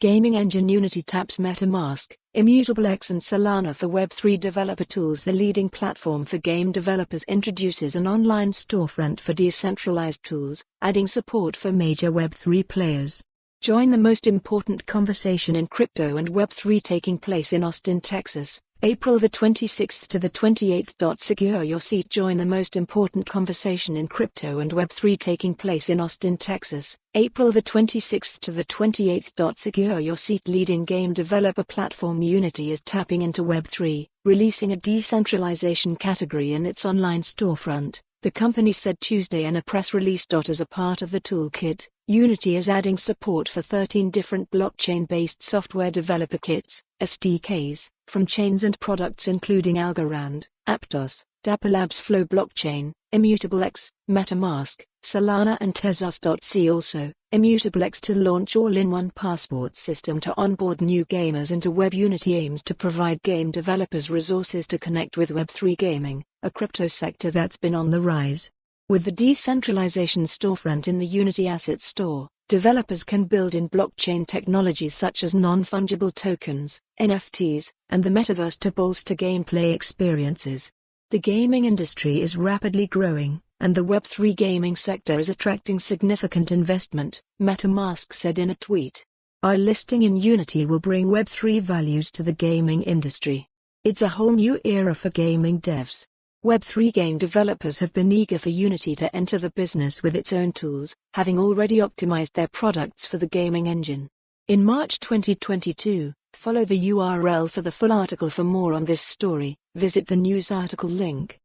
Gaming engine Unity taps MetaMask, Immutable X and Solana for Web3 developer tools. The leading platform for game developers introduces an online storefront for decentralized tools, adding support for major Web3 players. Join the most important conversation in crypto and Web3 taking place in Austin, Texas, April the 26th to the 28th. Secure your seat. Join the most important conversation in crypto and Web3 taking place in Austin, Texas, April the 26th to the 28th. Secure your seat. Leading game developer platform Unity is tapping into Web3, releasing a decentralization category in its online storefront, the company said Tuesday in a press release. As a part of the toolkit, Unity is adding support for 13 different blockchain-based software developer kits, SDKs, from chains and products including Algorand, Aptos, Dapper Labs Flow Blockchain, Immutable X, MetaMask, Solana and Tezos. See also, Immutable X to launch all-in-one passport system to onboard new gamers into Web. Unity aims to provide game developers resources to connect with Web3 gaming, a crypto sector that's been on the rise. With the decentralization storefront in the Unity Asset Store, developers can build in blockchain technologies such as non-fungible tokens, NFTs, and the metaverse to bolster gameplay experiences. The gaming industry is rapidly growing, and the Web3 gaming sector is attracting significant investment, MetaMask said in a tweet. Our listing in Unity will bring Web3 values to the gaming industry. It's a whole new era for gaming devs. Web3 game developers have been eager for Unity to enter the business with its own tools, having already optimized their products for the gaming engine. In March 2022, follow the URL for the full article. For more on this story, visit the news article link.